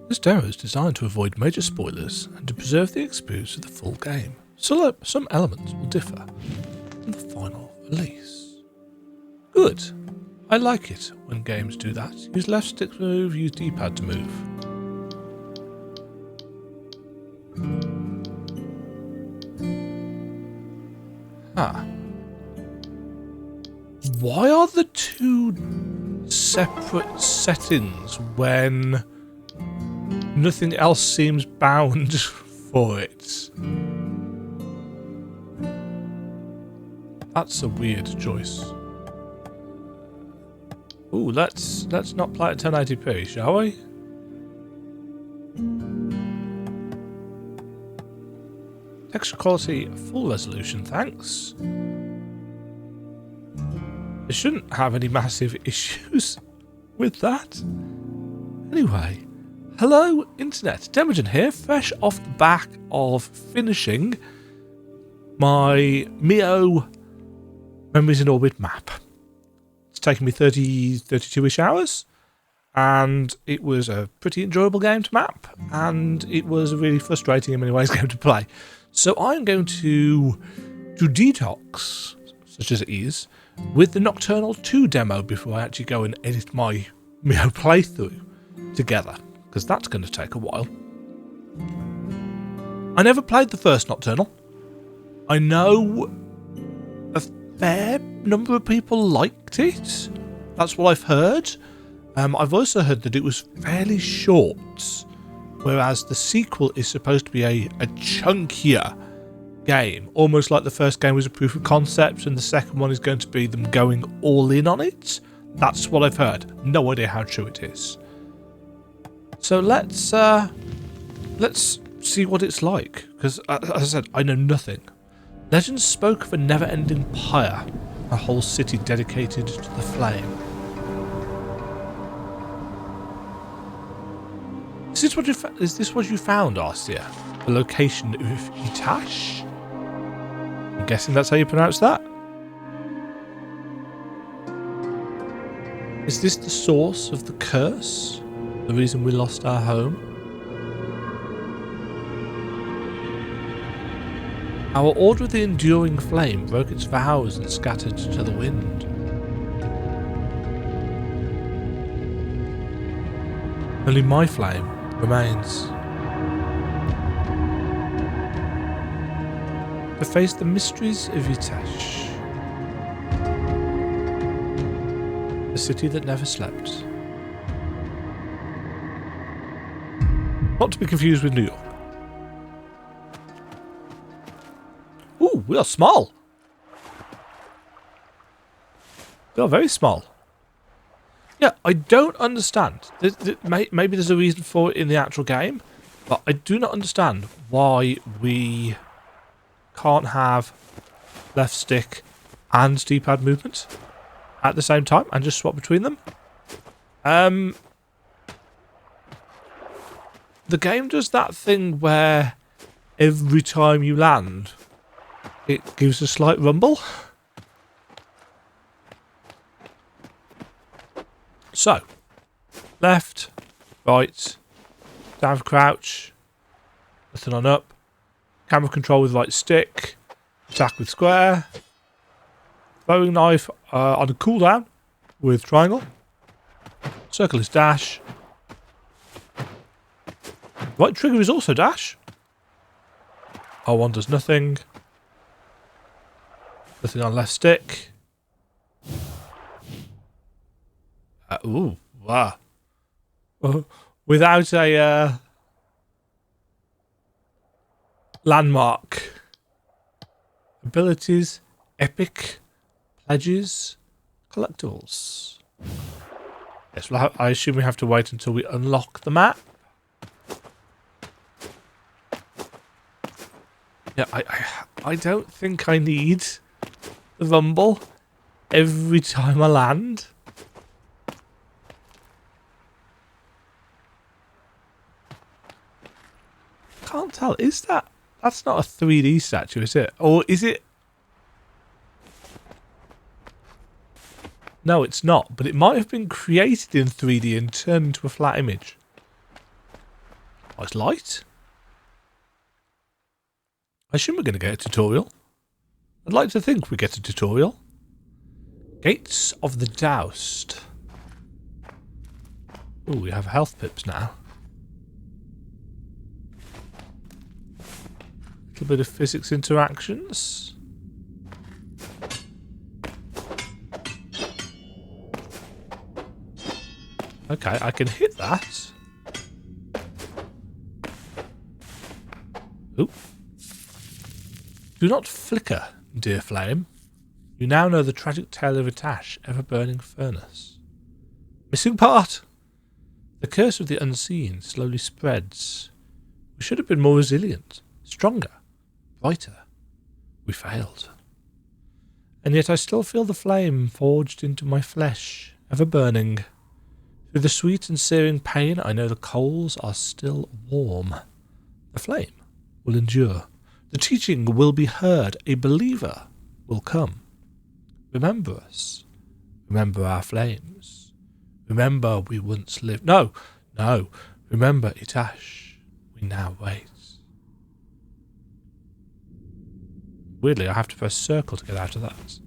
This demo is designed to avoid major spoilers and to preserve the experience of the full game. So some elements will differ from the final release. Good. I like it when games do that. Use left stick to move, use D-pad to move. Why are the two separate settings when nothing else seems bound for it? That's a weird choice. Ooh, let's not play at 1080p, shall we? Texture quality, full resolution, thanks. I shouldn't have any massive issues with that. Anyway, hello internet, Demajen here, fresh off the back of finishing my Mio Memories in Orbit map. It's taken me 32-ish hours, and it was a pretty enjoyable game to map, and it was a really frustrating in many ways game to play. So I'm going to do detox, such as it is, with the Nocturnal 2 demo before I actually go and edit my Mio playthrough together, because that's going to take a while. I never played the first Nocturnal. I know a fair number of people liked it. That's what I've heard. I've also heard that it was fairly short, whereas the sequel is supposed to be a chunkier game, almost like the first game was a proof of concept and the second one is going to be them going all in on it. That's what I've heard. No idea how true it is. So let's see what it's like, because as I said, I know nothing. Legends spoke of a never-ending pyre, a whole city dedicated to the flame. Is this what you found, Arcia? The location of Itash? I'm guessing that's how you pronounce that. Is this the source of the curse? The reason we lost our home? Our Order of the Enduring Flame broke its vows and scattered to the wind. Only my flame remains. To face the mysteries of Itash. The city that never slept. Not to be confused with New York. Ooh, we are small. We are very small. Yeah, I don't understand. Maybe there's a reason for it in the actual game, but I do not understand why we can't have left stick and D-pad movement at the same time and just swap between them. The game does that thing where every time you land, it gives a slight rumble. So, left, right, down for crouch, nothing on up, camera control with right stick, attack with square, throwing knife on a cooldown with triangle, circle is dash, right trigger is also dash, R1 does nothing, nothing on left stick. Ooh, wow. Without a landmark. Abilities, epic, pledges, collectibles. Yes, well, I assume we have to wait until we unlock the map. Yeah, I don't think I need the rumble every time I land. Can't tell. Is that? That's not a 3D statue, is it? Or is it? No, it's not, but it might have been created in 3D and turned into a flat image. Nice light. I assume we're going to get a tutorial. I'd like to think we get a tutorial. Gates of the Doused. Ooh, we have health pips now. A little bit of physics interactions. Okay, I can hit that. Ooh. Do not flicker, dear flame. You now know the tragic tale of Itash, ever-burning furnace. Missing part! The curse of the unseen slowly spreads. We should have been more resilient, stronger, brighter. We failed. And yet I still feel the flame forged into my flesh, ever-burning. Through the sweet and searing pain, I know the coals are still warm. The flame will endure. The teaching will be heard. A believer will come. Remember us. Remember our flames. Remember we once lived. No. Remember Itash. We now wait. Weirdly, I have to press circle to get out of that.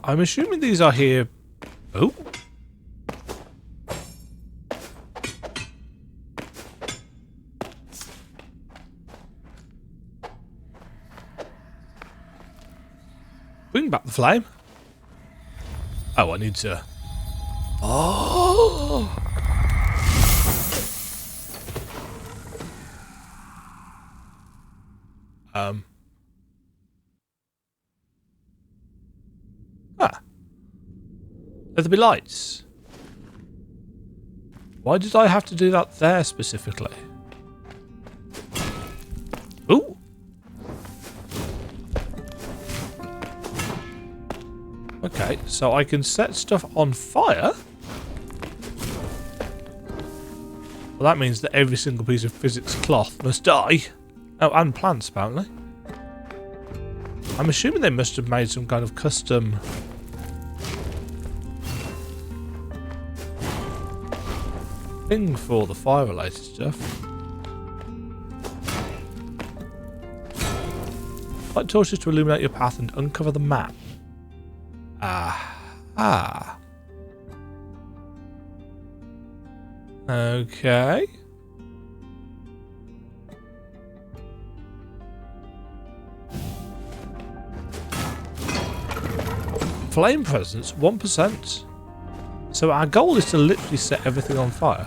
I'm assuming these are here. Oh. Bring back the flame. Oh, I need to. Oh. Let there be lights. Why did I have to do that there specifically? Ooh. Okay, so I can set stuff on fire. Well, that means that every single piece of physics cloth must die. Oh, and plants, apparently. I'm assuming they must have made some kind of custom thing for the fire-related stuff. Light torches to illuminate your path and uncover the map. Ah. Okay. Flame presence, 1%. So our goal is to literally set everything on fire.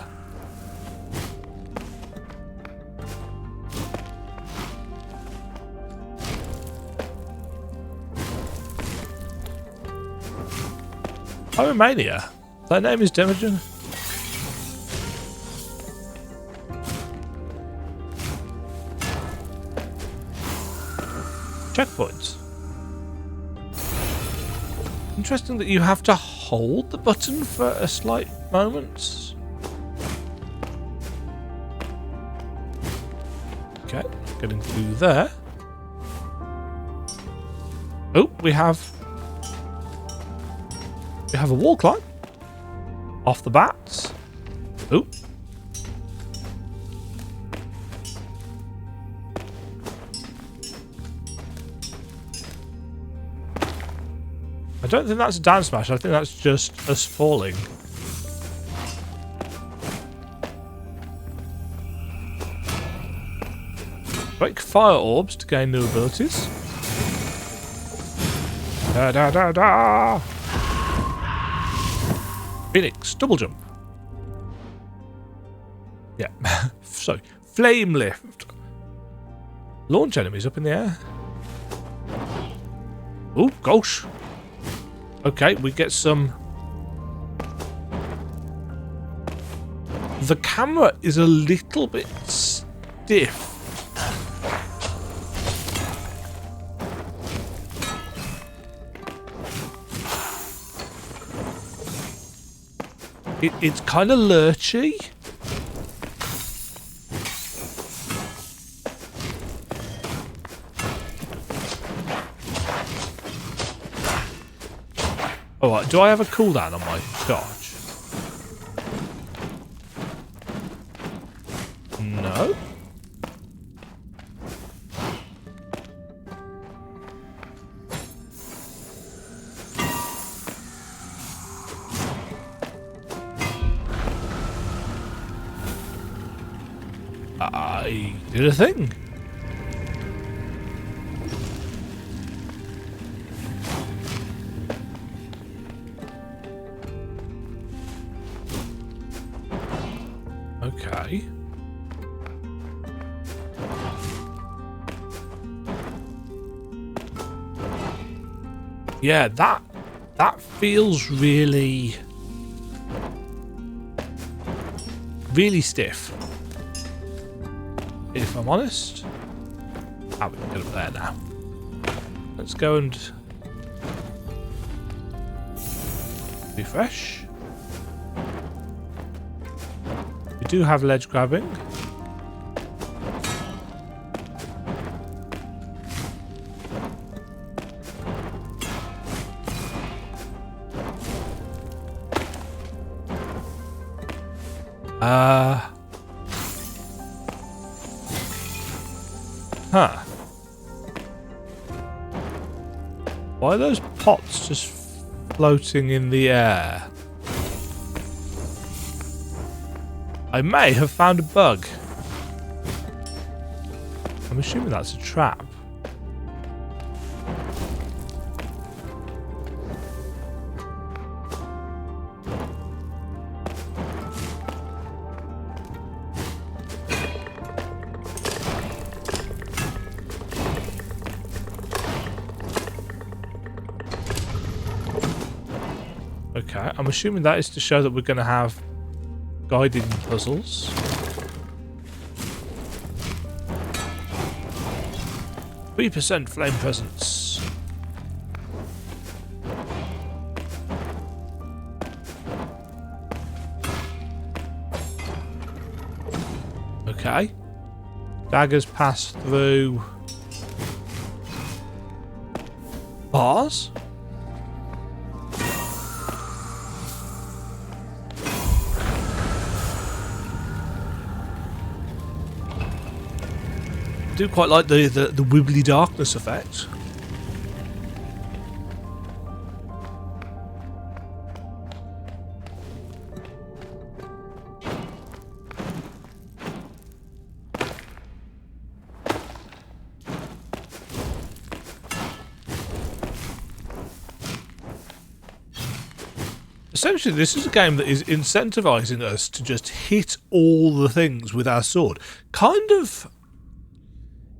Pyromania. Thy name is Demajen. Checkpoints. Interesting that you have to hold the button for a slight moment. Okay, getting through there. Oh, we have a wall climb. Off the bat. Oh. I don't think that's a down smash. I think that's just us falling. Break fire orbs to gain new abilities. Da da da da! Phoenix, double jump. Yeah. So, flame lift. Launch enemies up in the air. Oh, gosh. Okay, we get some. The camera is a little bit stiff. It's kind of lurchy. Alright, do I have a cooldown on my charge? No. I did a thing. Okay. Yeah, that feels really stiff. If I'm honest. Ah, we can get up there now. Let's go and refresh. We do have ledge grabbing. Huh. Why are those pots just floating in the air? I may have found a bug. I'm assuming that's a trap. Okay, I'm assuming that is to show that we're going to have guiding puzzles. %3 flame presence. Okay. Daggers pass through bars. I do quite like the wibbly darkness effect. Essentially, this is a game that is incentivizing us to just hit all the things with our sword. Kind of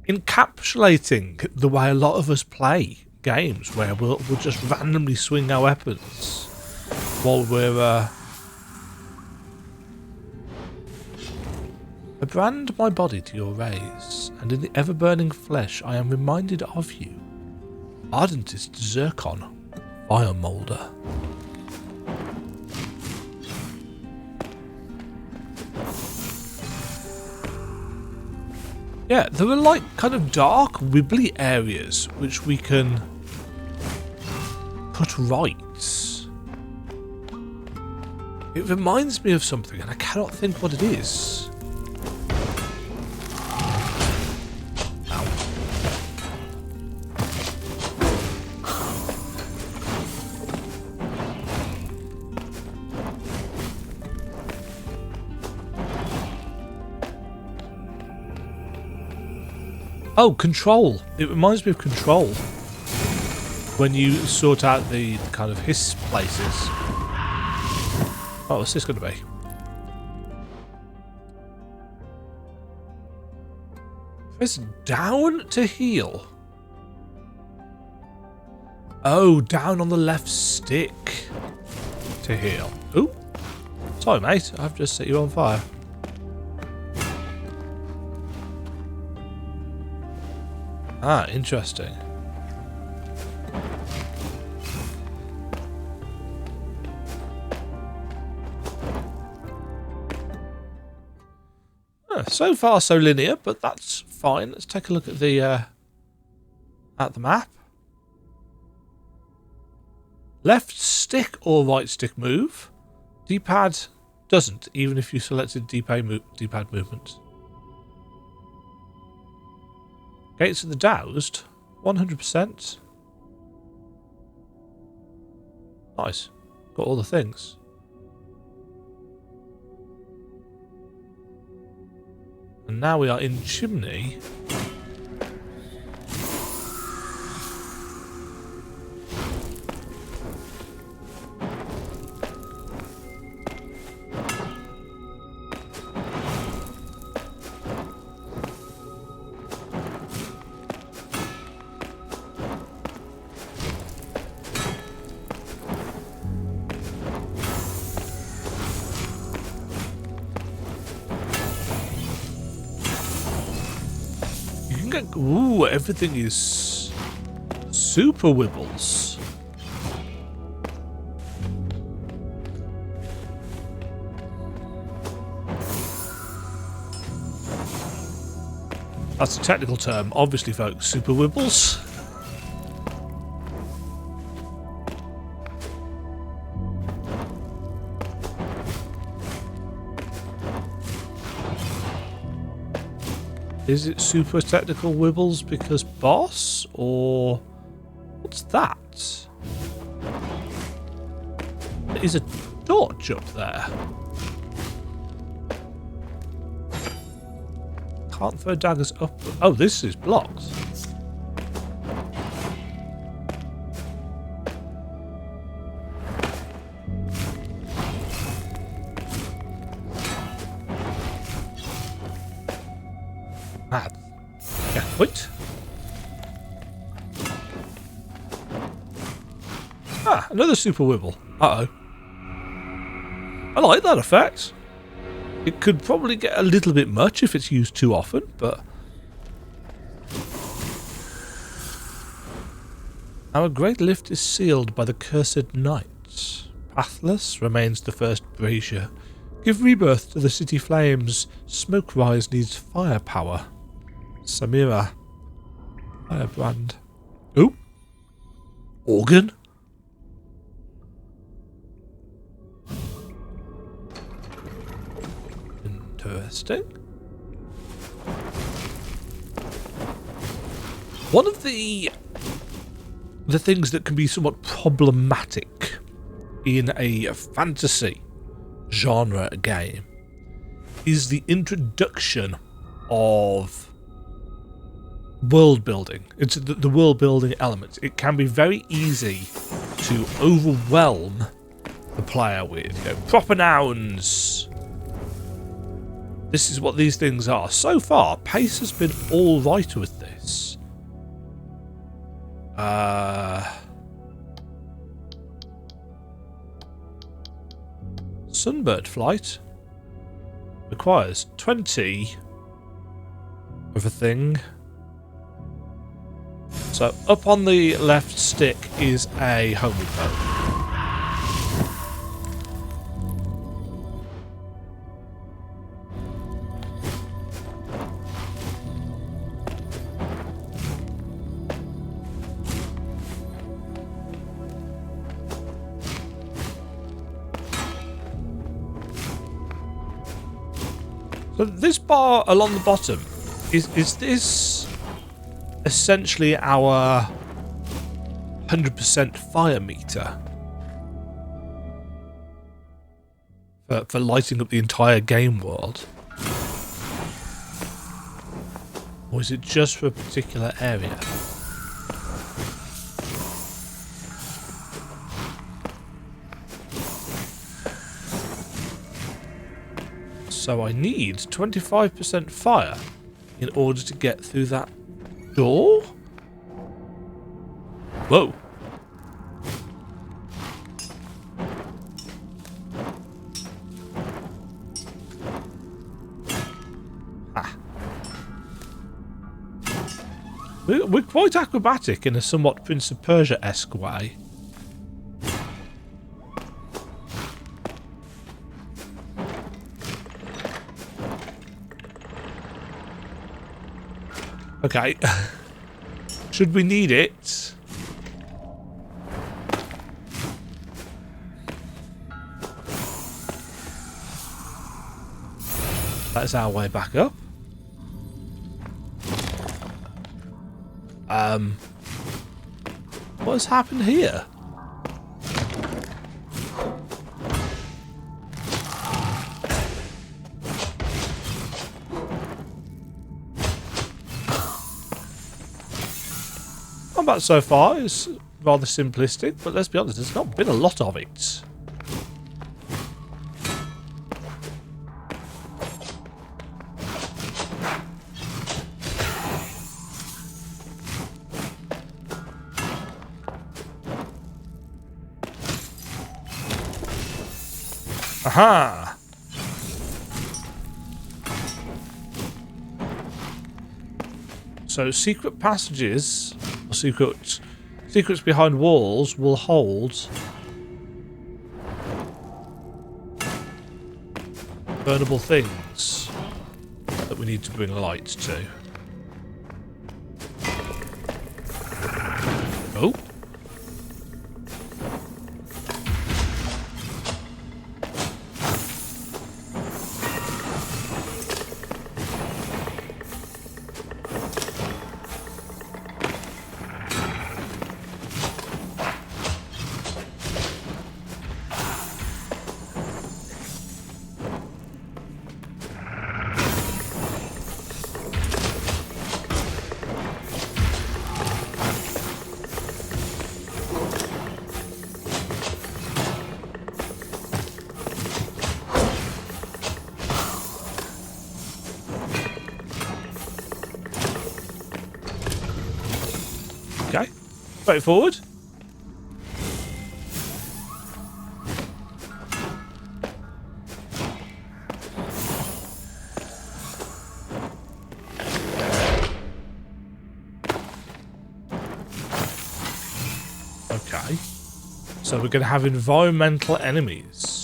encapsulating the way a lot of us play games, where we'll just randomly swing our weapons while we're I brand my body to your rays, and in the ever-burning flesh I am reminded of you. Ardentist Zircon, Fire Molder. Yeah, there are like kind of dark, wibbly areas which we can put right. It reminds me of something and I cannot think what it is. Oh, Control. It reminds me of Control. When you sort out the kind of hiss places. Oh, what's this going to be? Press down to heal. Oh, down on the left stick to heal. Ooh. Sorry, mate. I've just set you on fire. Ah, interesting. So far, so linear, but that's fine. Let's take a look at the map. Left stick or right stick move. D-pad doesn't, even if you selected D-pad movement. Gates of the Doused, 100%. Nice. Got all the things. And now we are in Chimney. Ooh, everything is super wibbles. That's a technical term, obviously, folks. Super wibbles. Is it super technical wibbles because boss, or what's that? There is a torch up there. Can't throw daggers up. Oh, this is blocked. Yeah, wait. Ah, another super wibble. Uh-oh. I like that effect. It could probably get a little bit much if it's used too often, but... Our great lift is sealed by the cursed night. Pathless remains the first brazier. Give rebirth to the city flames. Smoke rise needs firepower. Samira. Firebrand. Ooh. Organ. Interesting. One of the things that can be somewhat problematic in a fantasy genre game is the introduction of world building. It's the world building element. It can be very easy to overwhelm the player with, you know, proper nouns. This is what these things are. So far, pace has been all right with this. Sunbird flight requires 20 of a thing. So up on the left stick is a homing bow. So this bar along the bottom, is this essentially our 100% fire meter for lighting up the entire game world? Or is it just for a particular area? So I need 25% fire in order to get through that door? Whoa. Ah. We're quite acrobatic in a somewhat Prince of Persia-esque way. Okay. Should we need it? That's our way back up. What has happened here? Combat so far is rather simplistic, but let's be honest, there's not been a lot of it. Aha! So secret passages, or secrets behind walls will hold burnable things that we need to bring light to. Oh. Okay, straightforward. Okay, so we're going to have environmental enemies.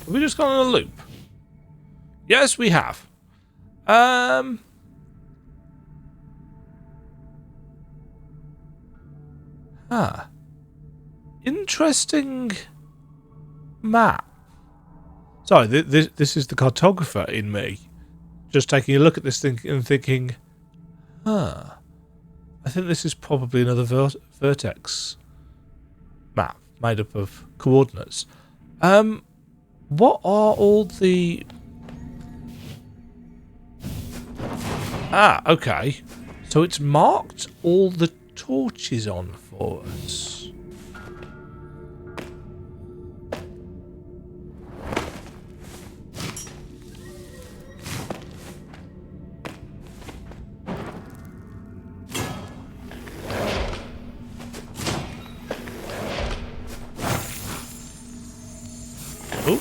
Have we just gone on a loop? Yes, we have. Interesting map. Sorry, this is the cartographer in me. Just taking a look at this thing and thinking, I think this is probably another vertex map made up of coordinates. What are all the... okay. So it's marked all the torches on for us. Oh.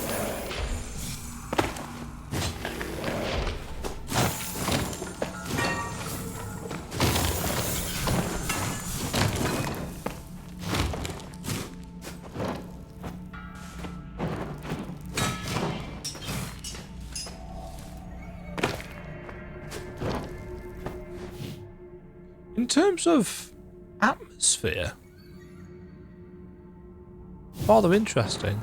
In terms of atmosphere, rather interesting.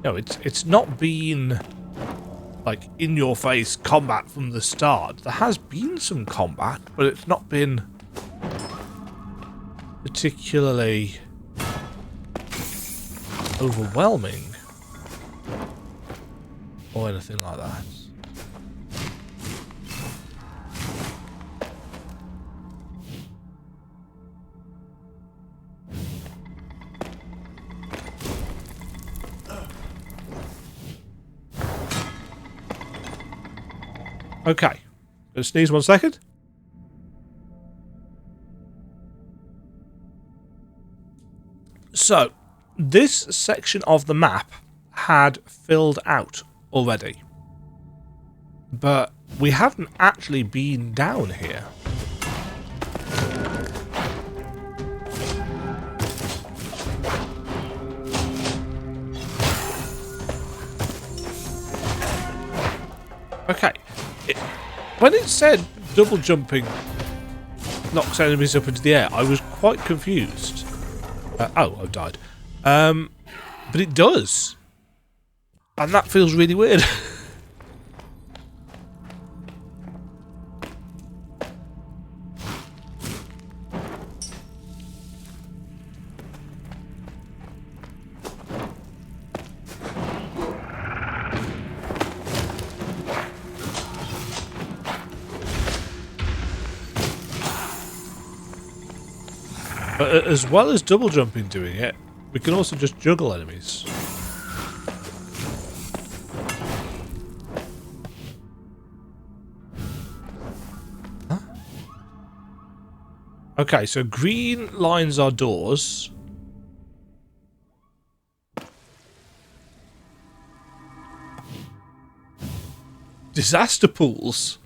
No, it's not been like in your face combat from the start. There has been some combat, but it's not been particularly overwhelming or anything like that. Okay, gonna sneeze 1 second. So, this section of the map had filled out already, but we haven't actually been down here. Okay. When it said double jumping knocks enemies up into the air, I was quite confused. Oh, I've died. But it does. And that feels really weird. But as well as double jumping doing it, we can also just juggle enemies. Huh? Okay, so green lines are doors. Disaster pools.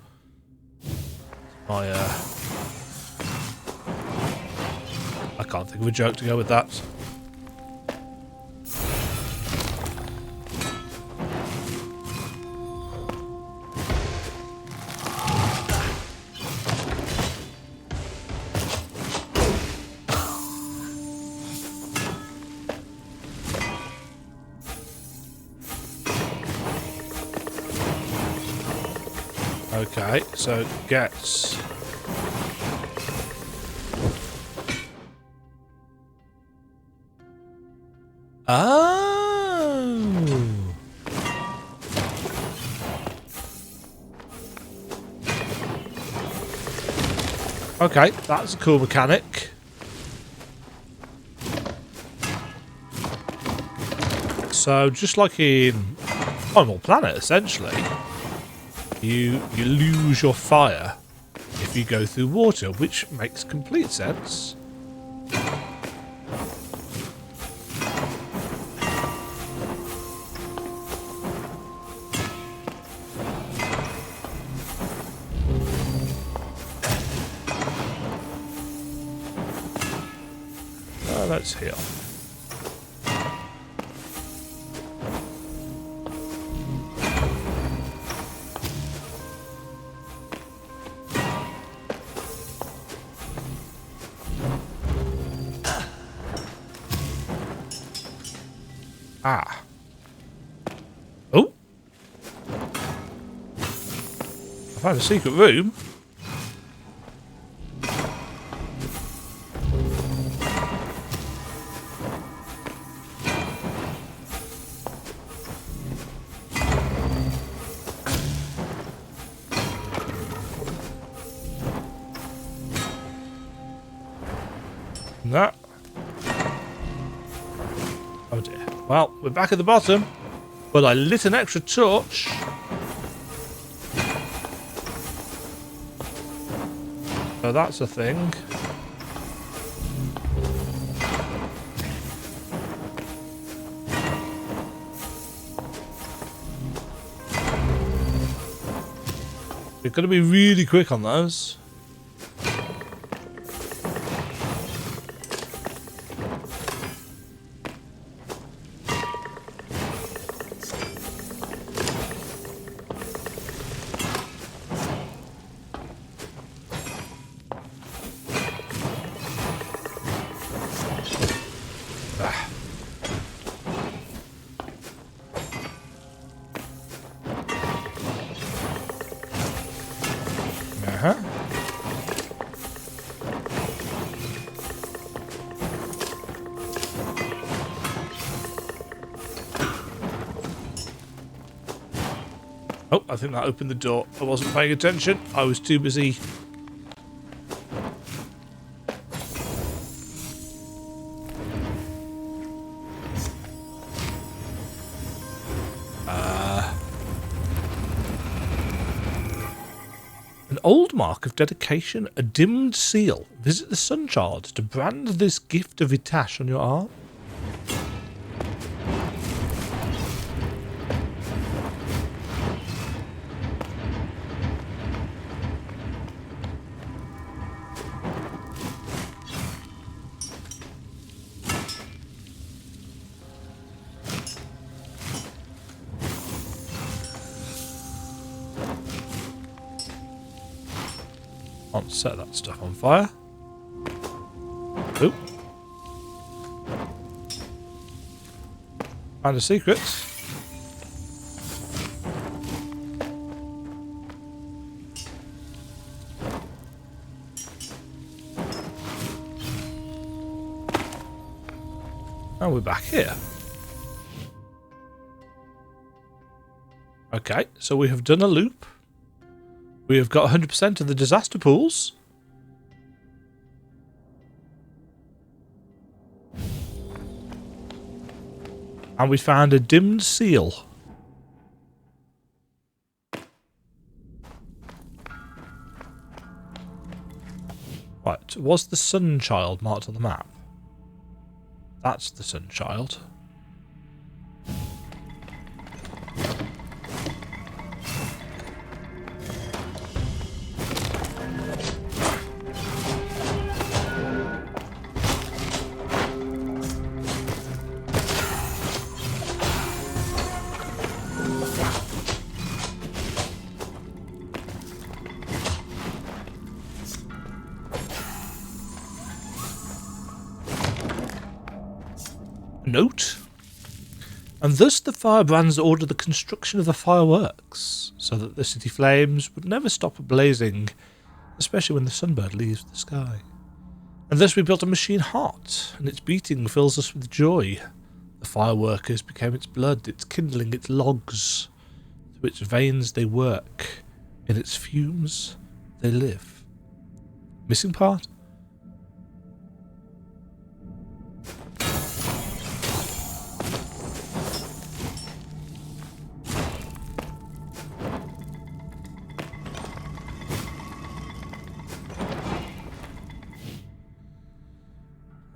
I can't think of a joke to go with that. Okay, so gets... Oh! Okay, that's a cool mechanic. So, just like in Animal Planet, essentially, you lose your fire if you go through water, which makes complete sense. Let's heal. Ah. Oh. I found a secret room. That. Oh dear. Well, we're back at the bottom, but I lit an extra torch. So that's a thing. We're going to be really quick on those. Oh, I think that opened the door. I wasn't paying attention. I was too busy. An old mark of dedication, a dimmed seal. Visit the Sun Child to brand this gift of Itash on your arm. Can't set that stuff on fire. Oop. Found a secret. And we're back here. Okay, so we have done a loop. We have got 100% of the disaster pools. And we found a dimmed seal. Right, was the sun child marked on the map? That's the sun child. Note, and thus the firebrands ordered the construction of the fireworks, so that the city flames would never stop blazing, especially when the sunbird leaves the sky. And thus we built a machine heart, and its beating fills us with joy. The fireworkers became its blood, its kindling, its logs. Through its veins they work, in its fumes they live. Missing part?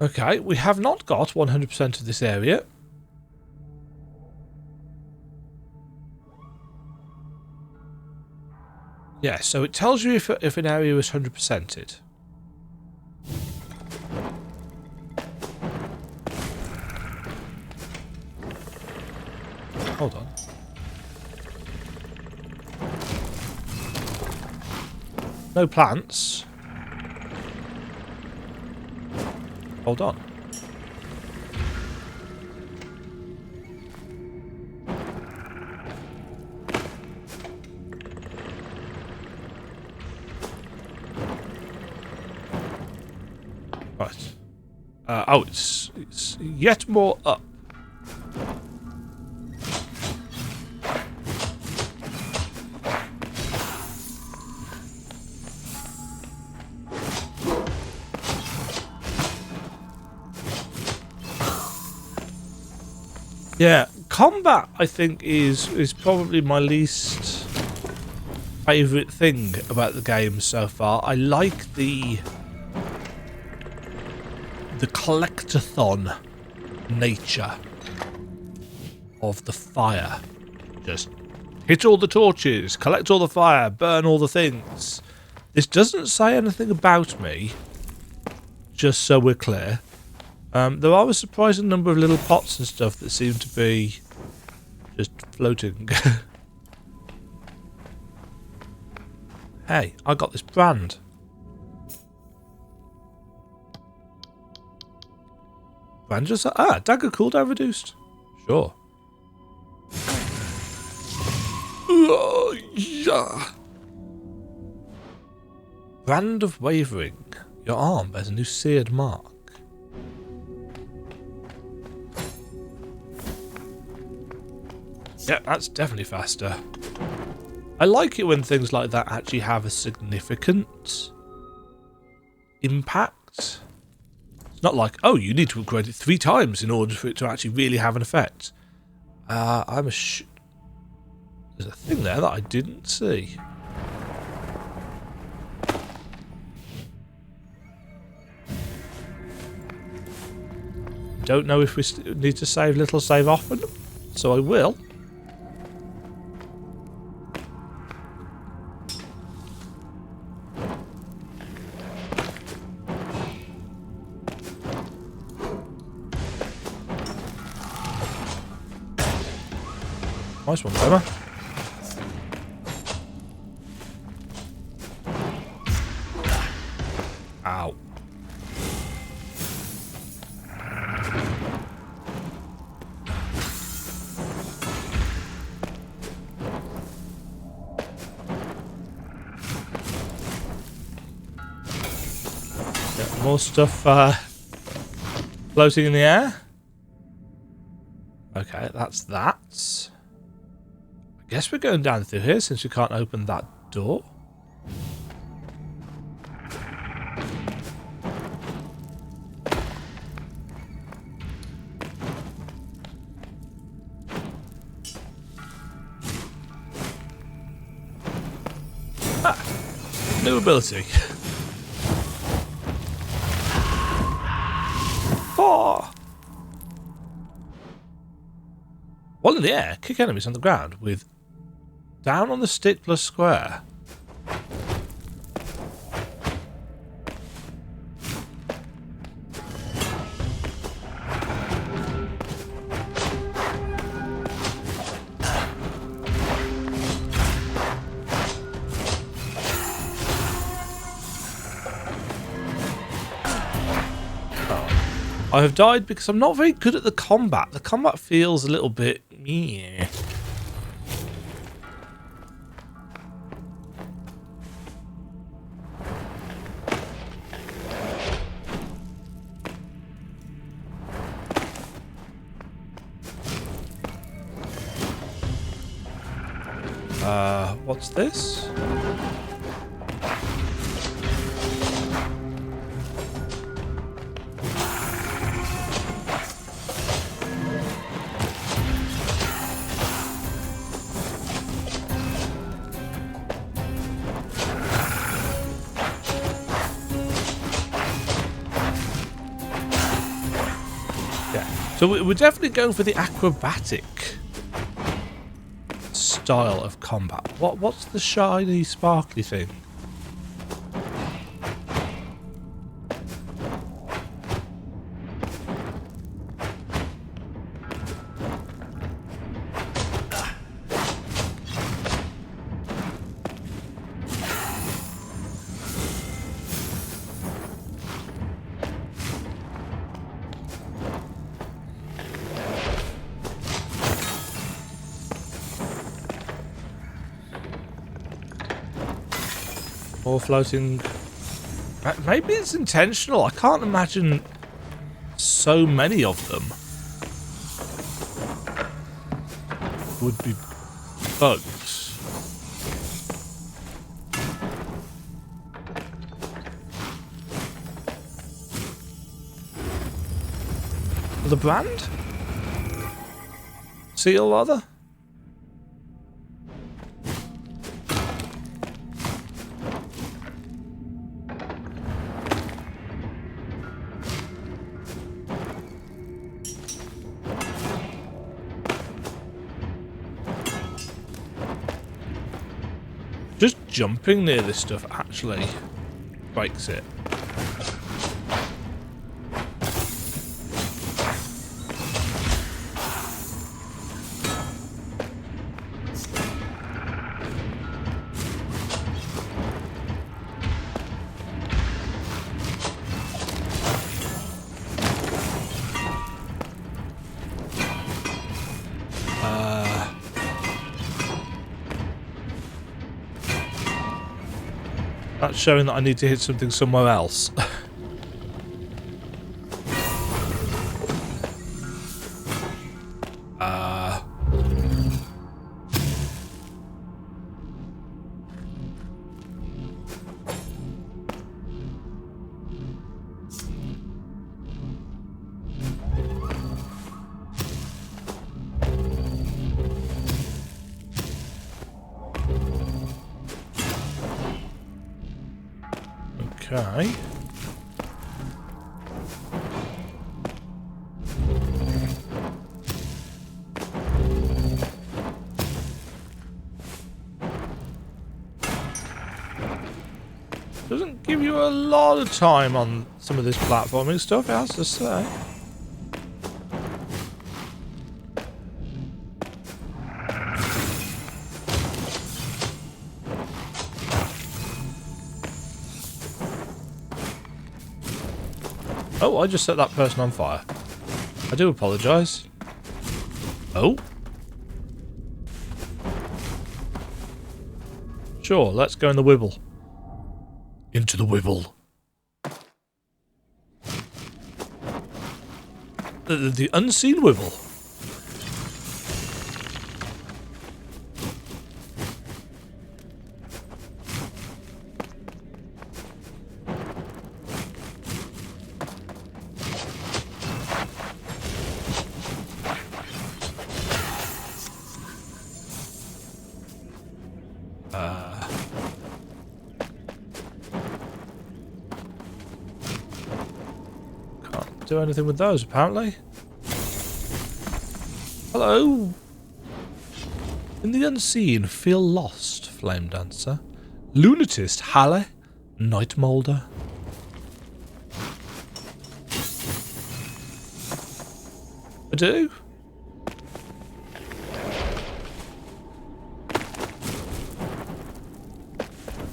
Okay, we have not got 100% of this area. Yeah, so it tells you if an area is 100%ed. Hold on. No plants. Hold on. Right. Oh, it's yet more up. Yeah, combat I think is probably my least favourite thing about the game so far. I like the collectathon nature of the fire. Just hit all the torches, collect all the fire, burn all the things. This doesn't say anything about me, just so we're clear. There are a surprising number of little pots and stuff that seem to be just floating. Hey, I got this brand. Brand just... dagger cooldown reduced. Sure. Yeah. Brand of Wavering. Your arm bears a new seared mark. Yeah, that's definitely faster. I like it when things like that actually have a significant impact. It's not like, oh, you need to upgrade it 3 times in order for it to actually really have an effect. There's a thing there that I didn't see. Don't know if we need to save little, save often, so I will. Nice one, Emma. More stuff floating in the air. Okay, that's that. I guess we're going down through here since we can't open that door. New ability. Oh. While in the air, kick enemies on the ground with down on the stick plus square. I have died because I'm not very good at the combat. The combat feels a little bit meh. What's this? So we're definitely going for the acrobatic style of combat. What's the shiny, sparkly thing? More floating. Maybe it's intentional. I can't imagine so many of them would be bugs. The brand? Seal, rather? Just jumping near this stuff actually breaks it. That's showing that I need to hit something somewhere else. Okay. Doesn't give you a lot of time on some of this platforming stuff, it has to say. Oh, I just set that person on fire. I do apologise. Oh. Sure, let's go in the wibble. Into the wibble. The unseen Wibble. Can't do anything with those, apparently. Hello. In the unseen, feel lost, Flame Dancer. Lunatist, Halle, Night Moulder. I do.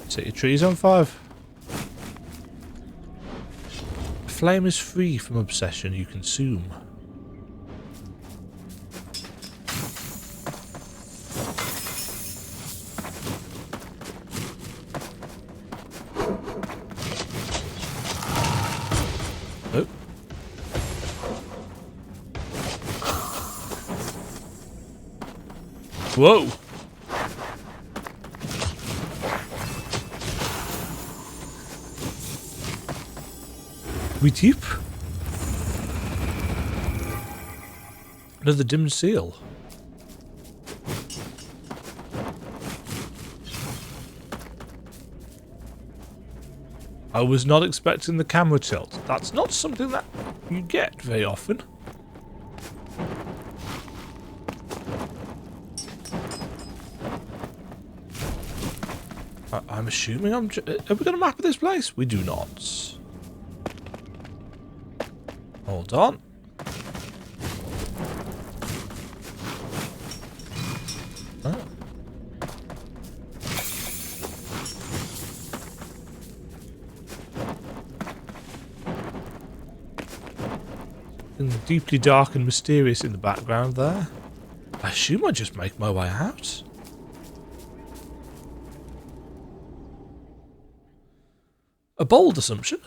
Set your trees on fire. A flame is free from obsession you consume. Oh. Whoa. We deep? Another dim seal. I was not expecting the camera tilt. That's not something that you get very often. I'm assuming are we going to map this place? We do not. Hold on. Oh. Something deeply dark and mysterious in the background there. I assume I just make my way out. A bold assumption.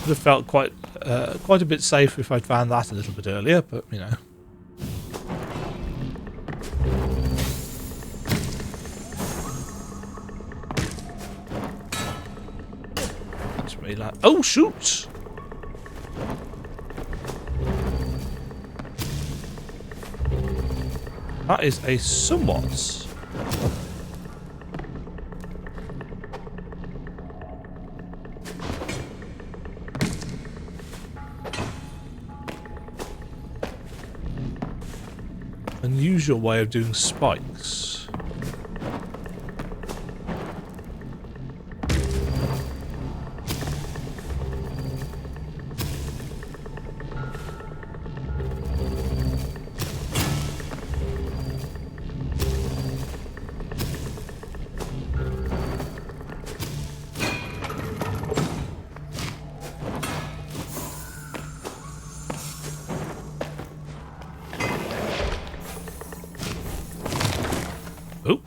Would have felt quite a bit safer if I'd found that a little bit earlier, but you know. That's me like, oh shoot! That is a somewhat unusual way of doing spikes. Oh.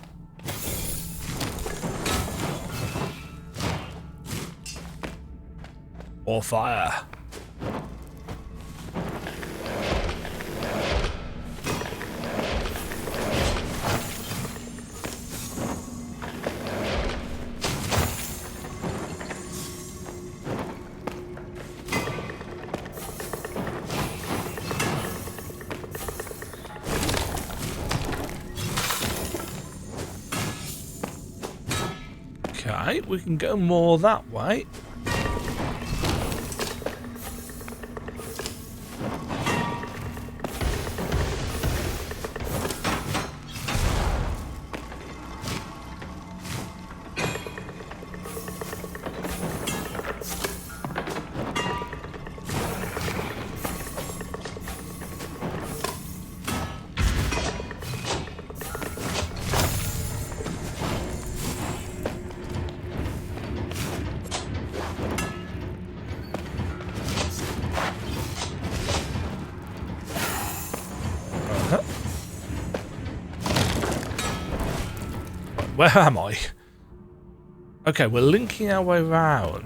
Or fire. Okay, we can go more that way. Where am I? Okay, we're linking our way around.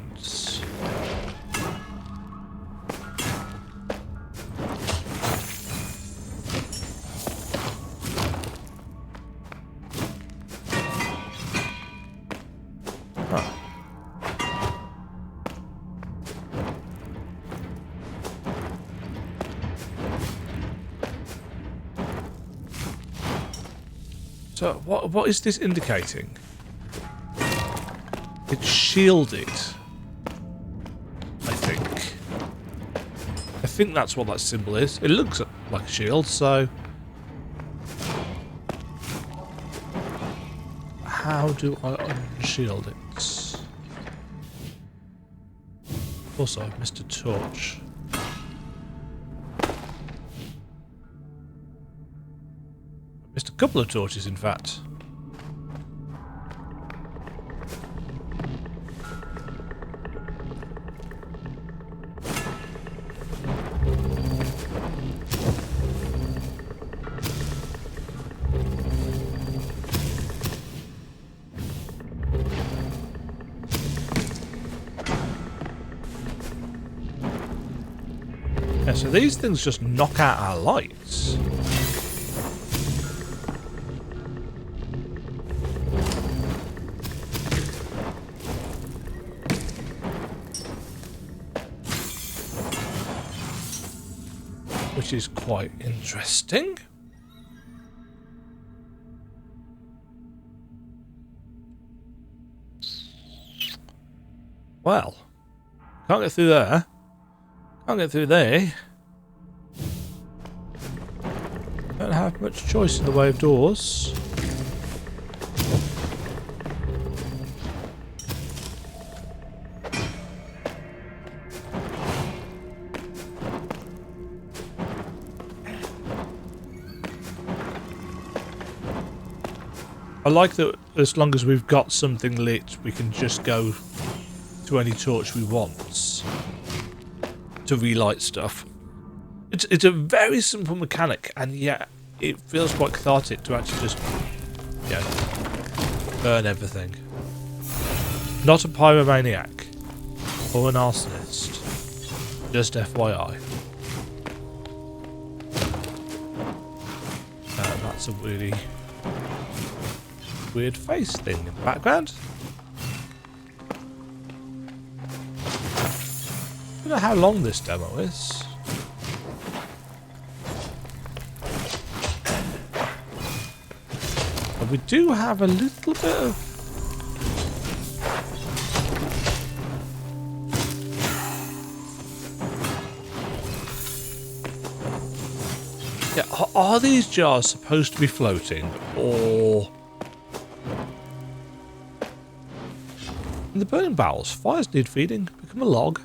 Huh. So, what is this indicating? It's shielded. I think that's what that symbol is. It looks like a shield, so... How do I unshield it? Also, I've missed a torch. Missed a couple of torches, in fact. Yeah, so these things just knock out our lights. Which is quite interesting. Well, can't get through there. Can't get through there. Don't have much choice in the way of doors. I like that as long as we've got something lit, we can just go to any torch we want to relight stuff. It's a very simple mechanic, and yet it feels quite cathartic to actually just, yeah, burn everything. Not a pyromaniac or an arsonist, just FYI. That's a really weird face thing in the background. I don't know how long this demo is. But we do have a little bit of... Yeah, are these jars supposed to be floating, or... In the burning barrels, fires need feeding. Become a log.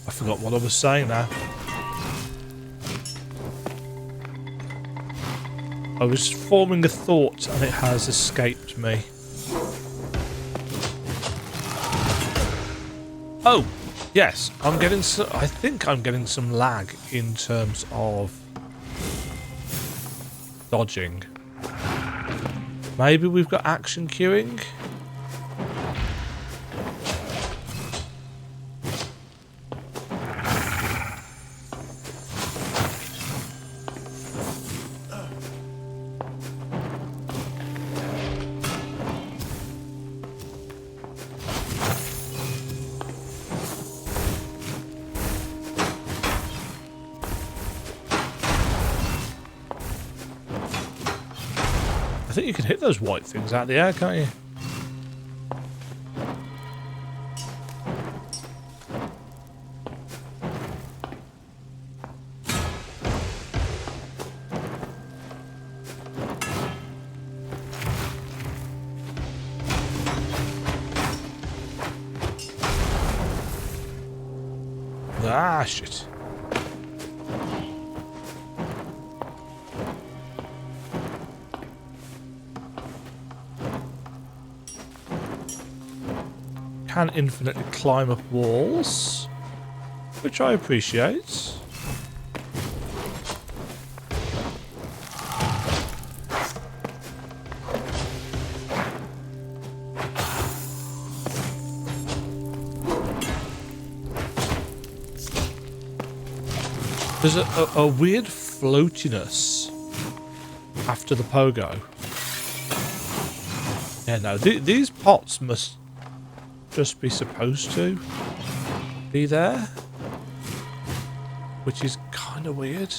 I forgot what I was saying now. I was forming a thought and it has escaped me. Oh, yes, I'm getting some, I think I'm getting some lag in terms of dodging. Maybe we've got action queuing. I think you can hit those white things out of the air, can't you? Ah, shit. Can infinitely climb up walls, which I appreciate. There's a weird floatiness after the pogo. Yeah, no, these pots must just be supposed to be there, which is kind of weird.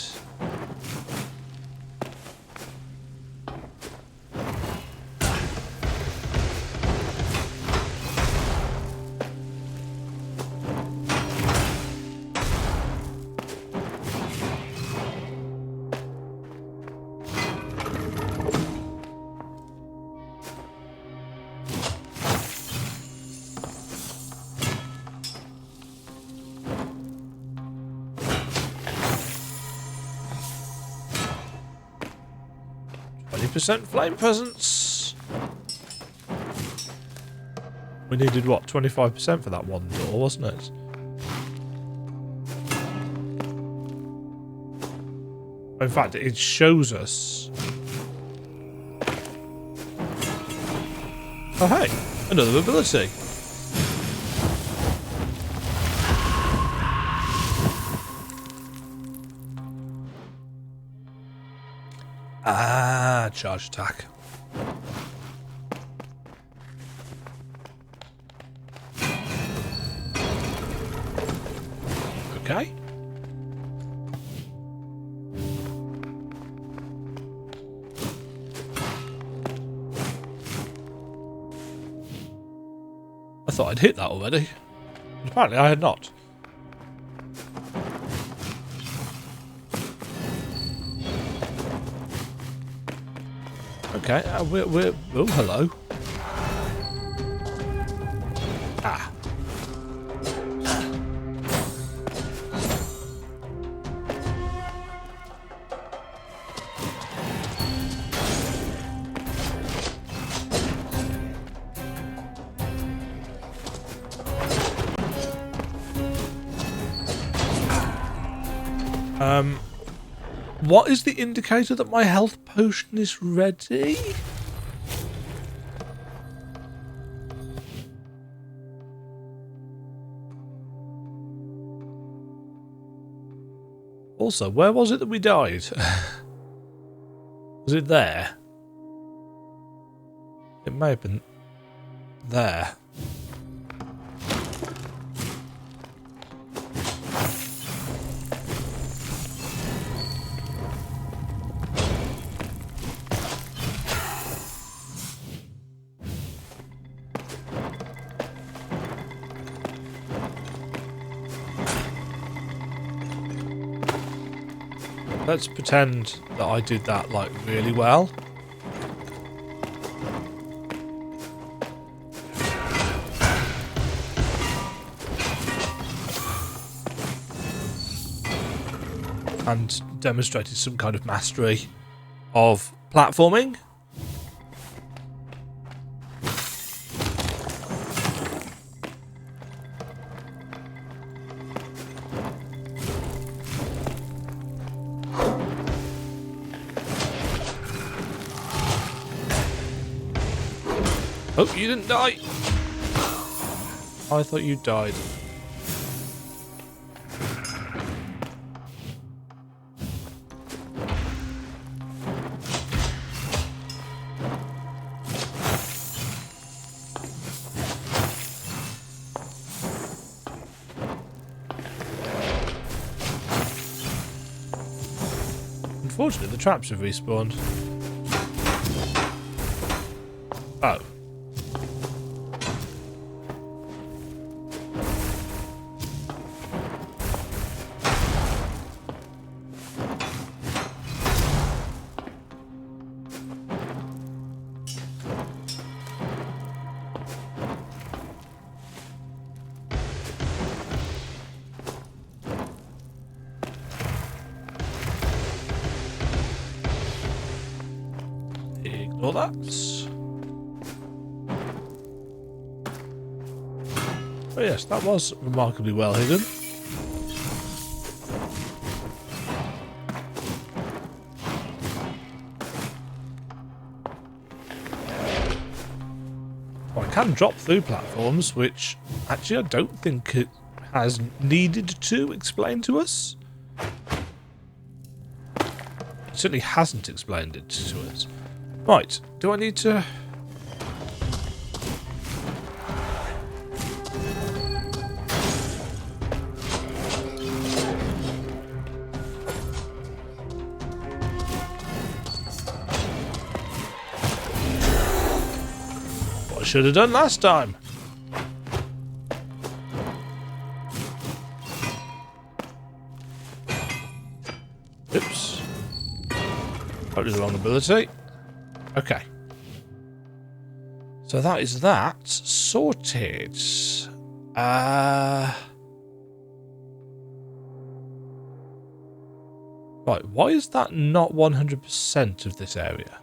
20% flame presence. We needed what, 25% for that one door, wasn't it? In fact, it shows us. Oh hey, another ability. Ah, charge attack. Okay. I thought I'd hit that already. But apparently I had not. Okay, we're oh, hello. Ah. What is the indicator that my health potion is ready? Also, where was it that we died? Was it there? It may have been there. Let's pretend that I did that, like, really well. And demonstrated some kind of mastery of platforming. Oh, you didn't die! I thought you died. Unfortunately, the traps have respawned. Oh. Well, that's... Oh yes, that was remarkably well hidden. Well, I can drop through platforms, which actually I don't think it has needed to explain to us. It certainly hasn't explained it to us. Right, do I need to... What I should have done last time. Oops. Probably the wrong ability. Okay. So that is that sorted. Right, why is that not 100% of this area?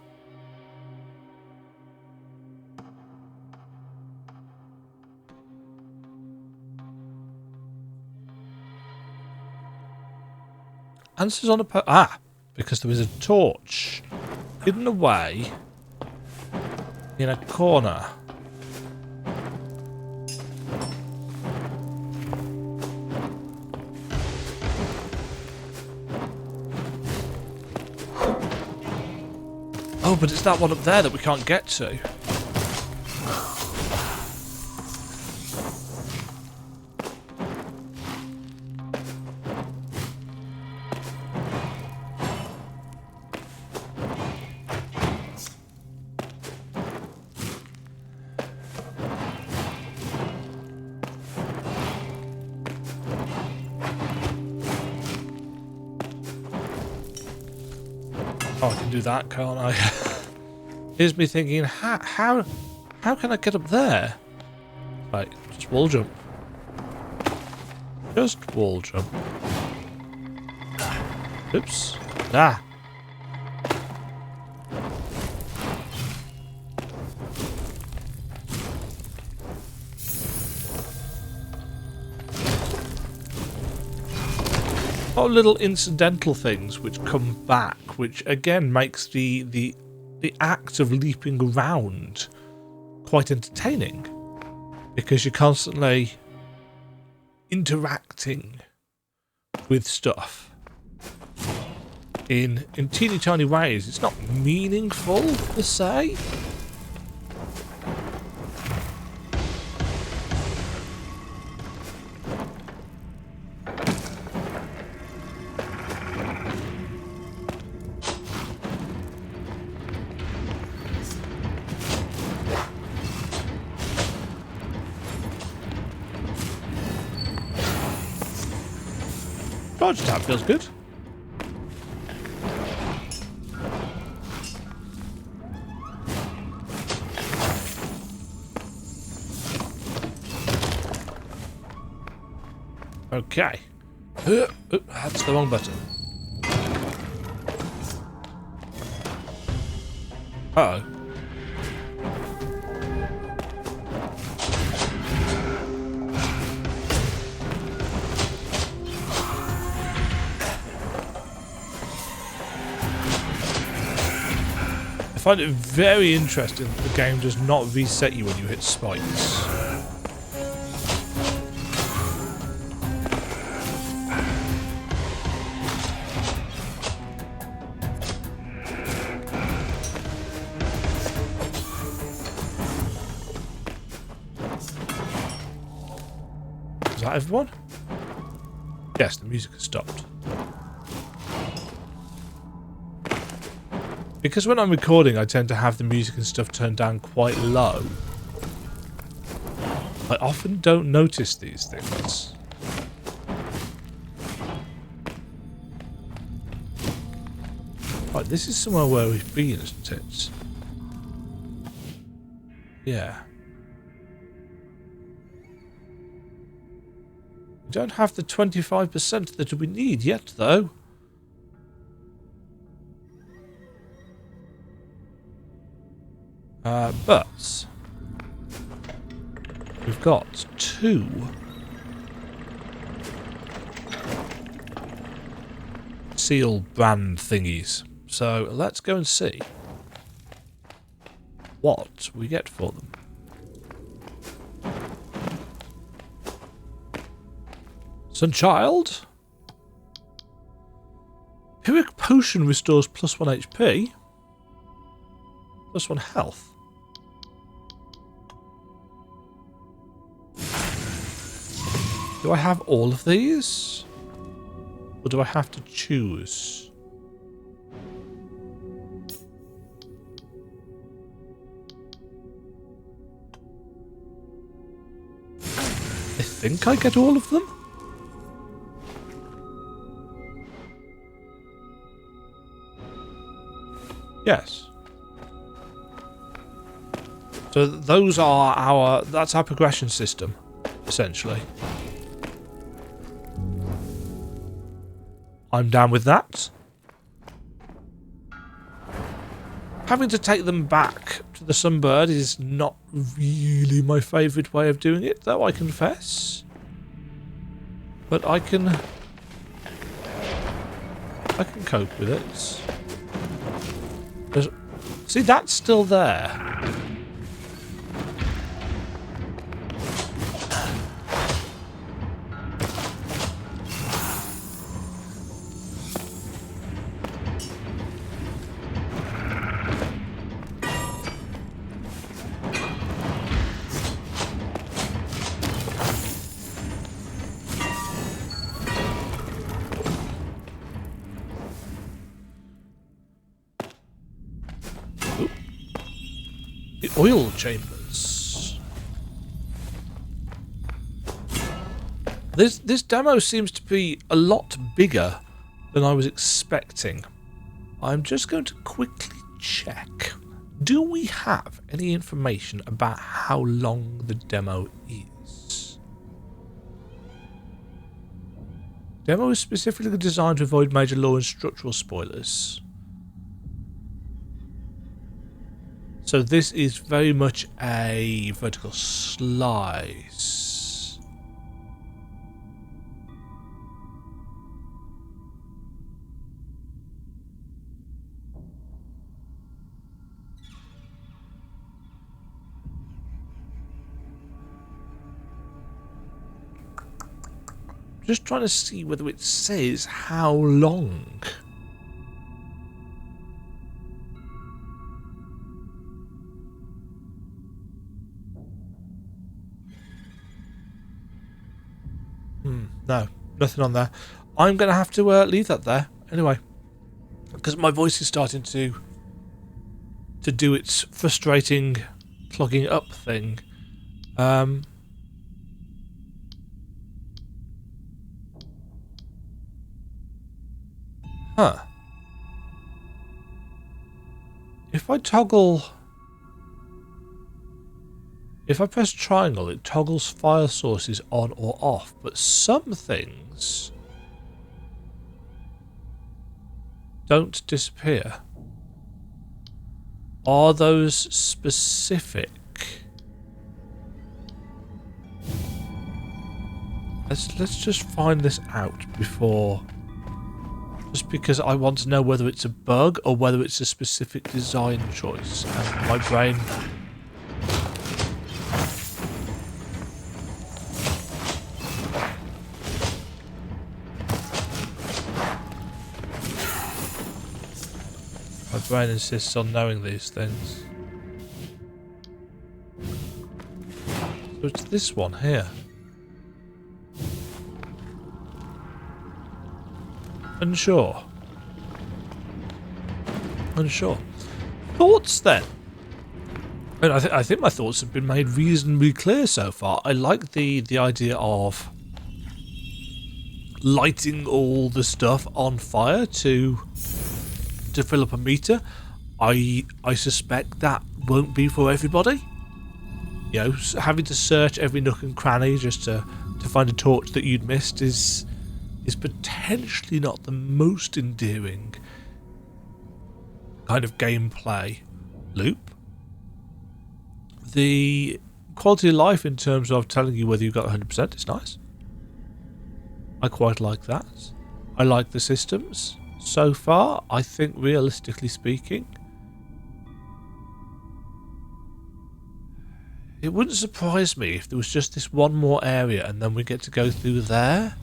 Answers on a because there is a torch hidden away in a corner. Oh, but it's that one up there that we can't get to. Oh, I can do that, can't I? Here's me thinking, how can I get up there? Right, just wall jump. Just wall jump. Oops. Ah. Oh, little incidental things which come back, which again makes the act of leaping around quite entertaining, because you're constantly interacting with stuff in teeny tiny ways. It's not meaningful per se. Dodge tap feels good. Okay. That's the wrong button. Uh-oh. I find it very interesting that the game does not reset you when you hit spikes. Is that everyone? Yes, the music has stopped. Because when I'm recording, I tend to have the music and stuff turned down quite low. I often don't notice these things. Right, this is somewhere where we've been, isn't it? Yeah. We don't have the 25% that we need yet, though. But we've got 2 seal brand thingies. So let's go and see what we get for them. Sunchild. Heroic Potion restores +1 HP. +1 health. Do I have all of these? Or do I have to choose? I think I get all of them. Yes. So those are that's our progression system, essentially. I'm down with that. Having to take them back to the Sunbird is not really my favourite way of doing it, though, I confess. But I can cope with it. See, that's still there. The oil chambers. This demo seems to be a lot bigger than I was expecting. I'm just going to quickly check. Do we have any information about how long the demo is? Demo is specifically designed to avoid major lore and structural spoilers. So this is very much a vertical slice. Just trying to see whether it says how long. No, nothing on there. I'm going to have to leave that there anyway, because my voice is starting to do its frustrating clogging up thing. If I toggle... If I press triangle, it toggles fire sources on or off, but some things don't disappear. Are those specific? Let's just find this out before... Just because I want to know whether it's a bug or whether it's a specific design choice. And my brain... My brain insists on knowing these things. So it's this one here. Unsure. Thoughts then? And I think my thoughts have been made reasonably clear so far. I like the idea of lighting all the stuff on fire to fill up a meter. I suspect that won't be for everybody. You know, having to search every nook and cranny just to find a torch that you'd missed is potentially not the most endearing kind of gameplay loop. the quality of life in terms of telling you whether you got 100% is nice. I quite like that. I like the systems so far. I think realistically speaking, it wouldn't surprise me if there was just this one more area and then we get to go through there.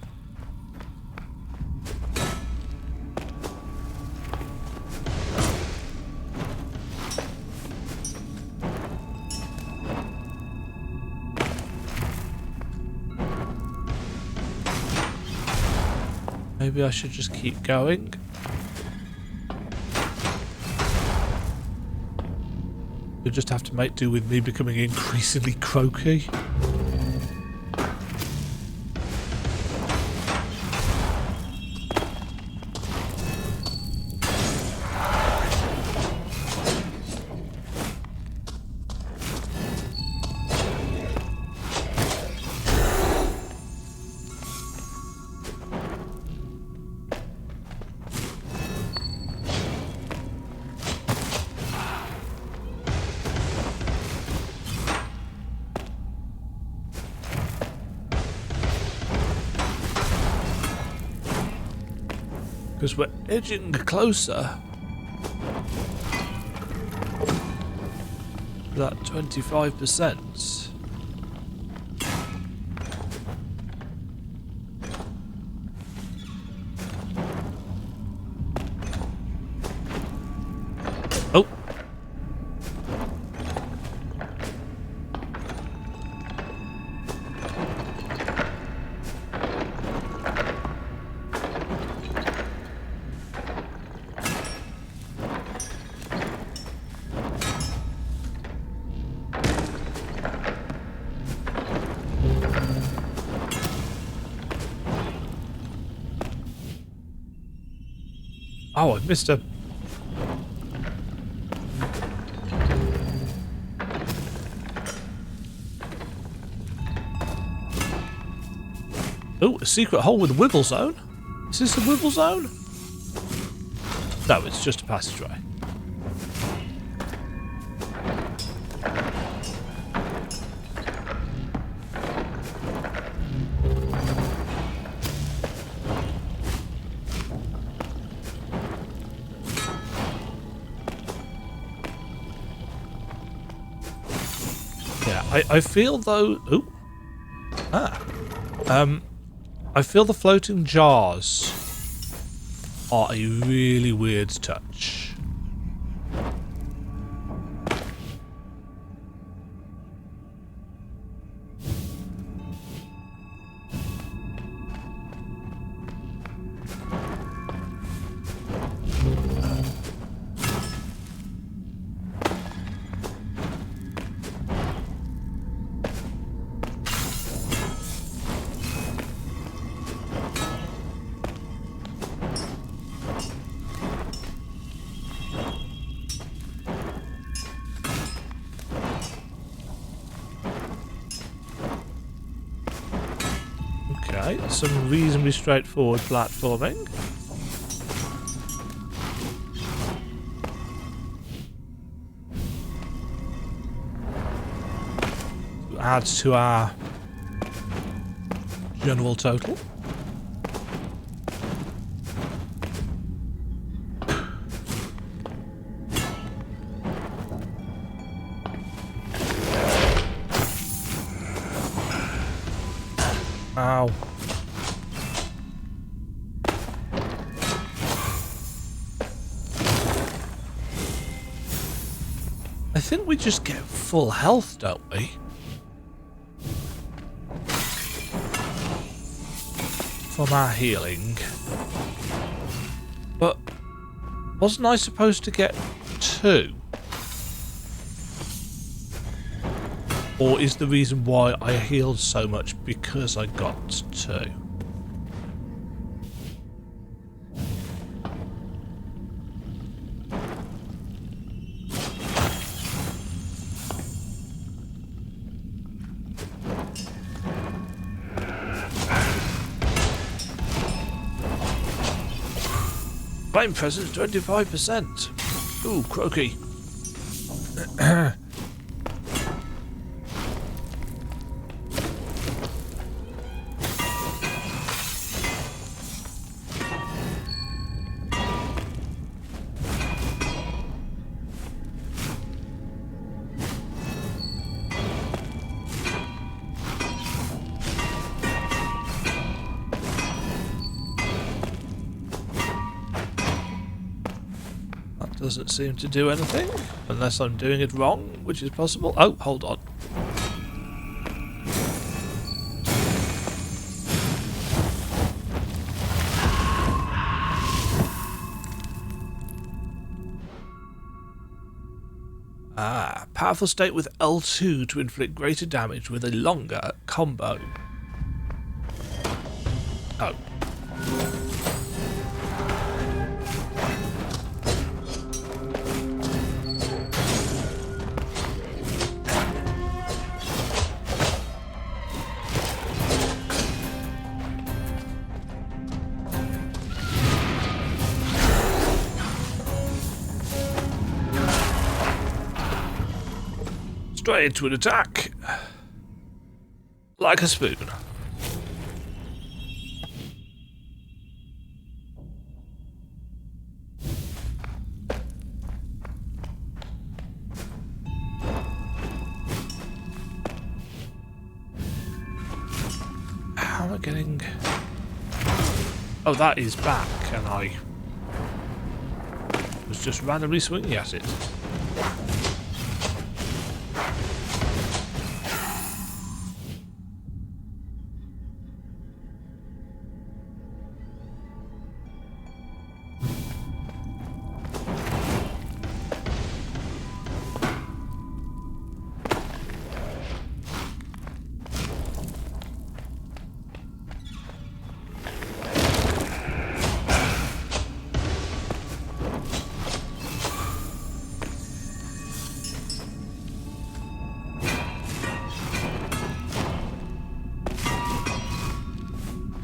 Maybe I should just keep going. You'll just have to make do with me becoming increasingly croaky. Because we're edging closer to that 25%. Oh. Oh, I missed a... Oh, a secret hole with a wibble zone? Is this a wibble zone? No, it's just a passageway. I feel though... Ooh. I feel the floating jars are a really weird touch. Okay, some reasonably straightforward platforming. Adds to our general total. Ow. I think we just get full health, don't we? From our healing. But wasn't I supposed to get 2? Or is the reason why I healed so much because I got 2? Flame presence 25%. Ooh, croaky. doesn't seem to do anything, unless I'm doing it wrong, which is possible. Oh, hold on. Ah, powerful state with L2 to inflict greater damage with a longer combo. Oh. Straight into an attack. Like a spoon. How am I getting... Oh, that is back, and I was just randomly swinging at it.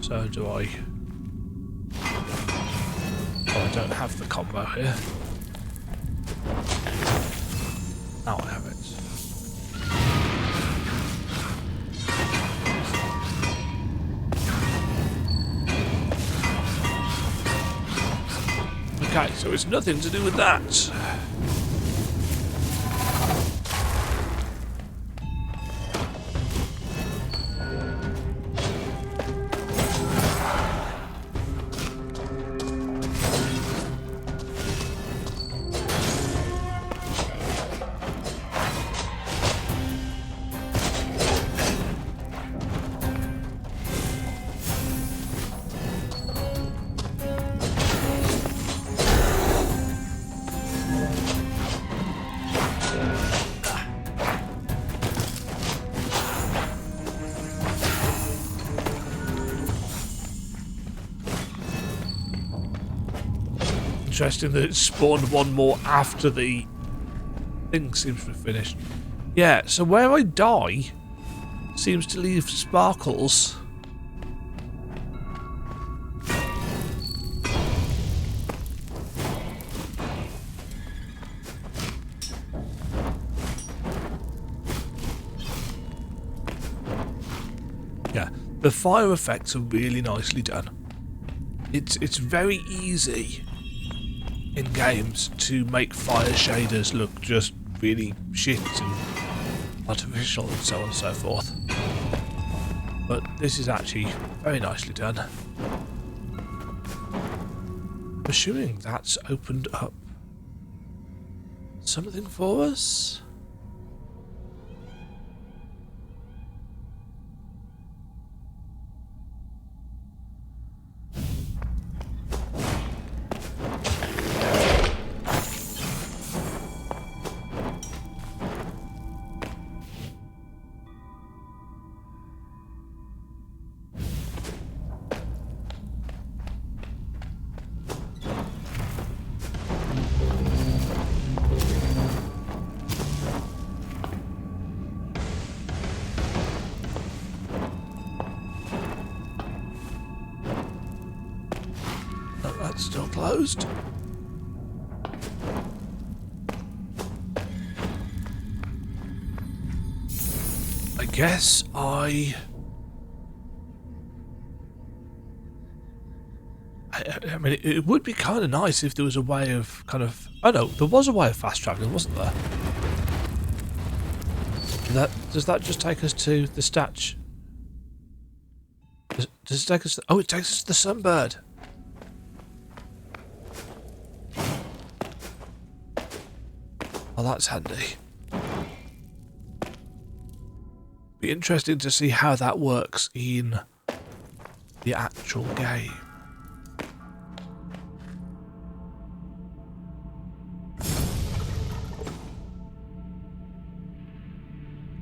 So do I... Oh, I don't have the combo here. Now I have it. Okay, so it's nothing to do with that. Interesting that it spawned one more after the thing seems to be finished. Yeah, so where I die seems to leave sparkles. Yeah, the fire effects are really nicely done. It's very easy in games to make fire shaders look just really shit and artificial and so on and so forth. But this is actually very nicely done. I'm assuming that's opened up something for us. That's still closed. I guess I mean, it would be kind of nice if there was a way of kind of... Oh no, there was a way of fast traveling, wasn't there? Does that just take us to the statue? Does it take us... Oh, it takes us to the Sunbird. that's handy. Be interesting to see how that works in the actual game.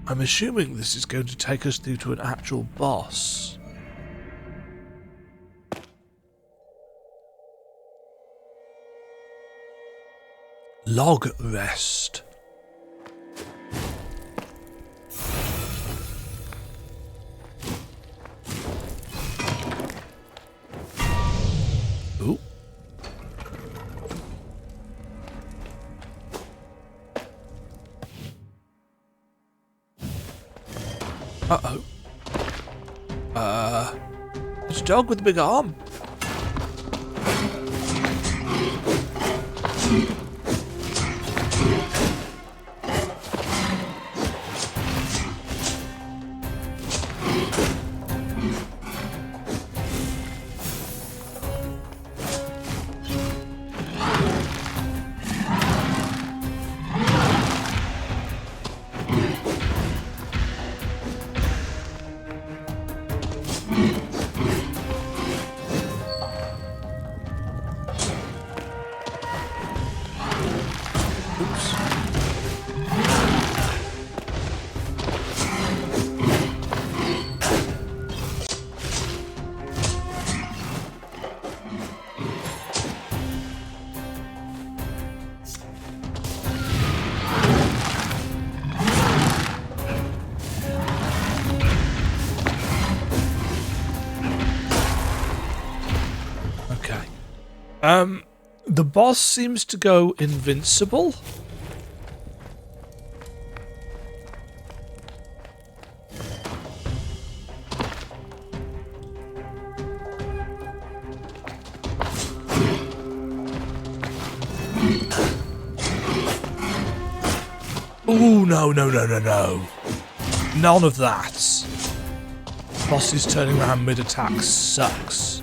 I'm assuming this is going to take us through to an actual boss. Log rest. Ooh. Uh-oh. It's a dog with a big arm. The boss seems to go invincible. Ooh, no. None of that. Bosses turning around mid-attack sucks.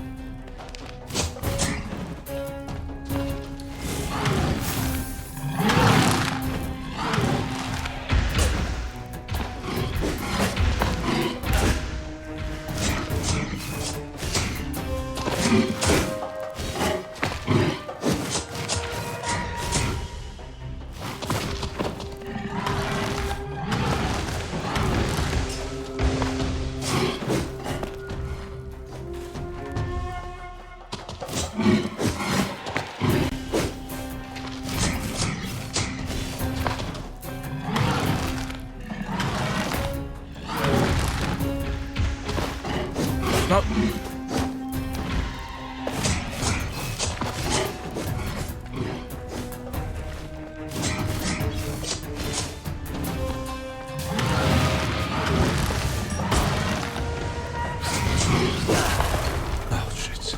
No. Oh, shit.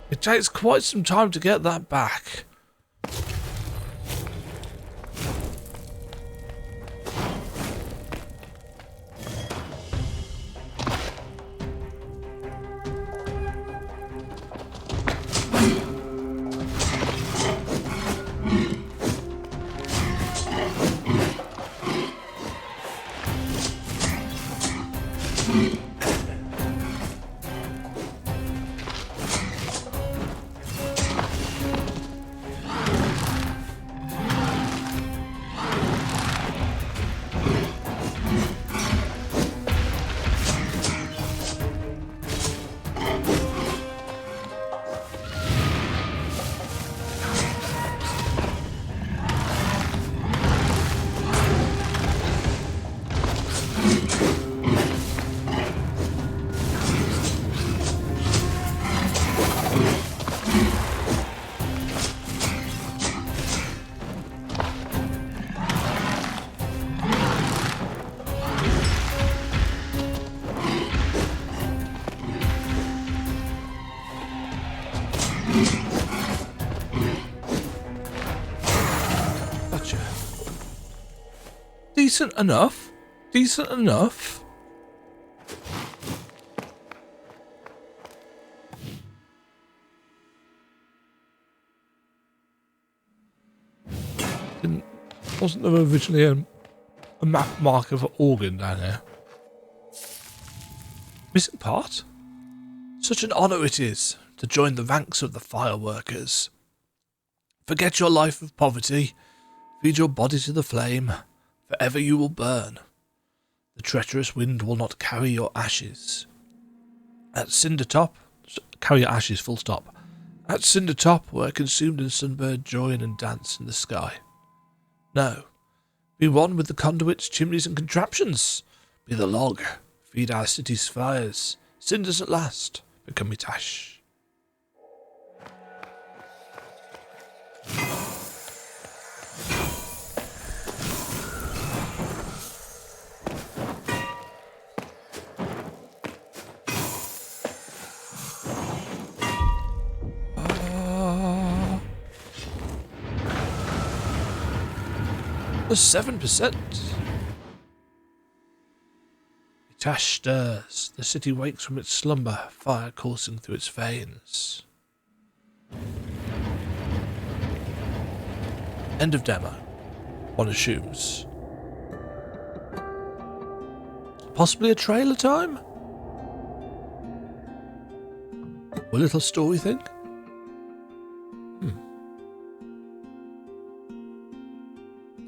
It takes quite some time to get that back. Decent enough. Decent enough. Wasn't there originally a map marker for organ down here? Missing part? Such an honour it is to join the ranks of the fireworkers. Forget your life of poverty, feed your body to the flame, forever you will burn. The treacherous wind will not carry your ashes. At Cindertop, carry your ashes full stop. At Cindertop, where consumed in sunbird join and dance in the sky. No, be one with the conduits, chimneys and contraptions. Be the log, feed our city's fires. Cinders at last, become it ash. The 7%. Itash stirs. The city wakes from its slumber, fire coursing through its veins. End of demo. One assumes. Possibly a trailer time? Or a little story thing?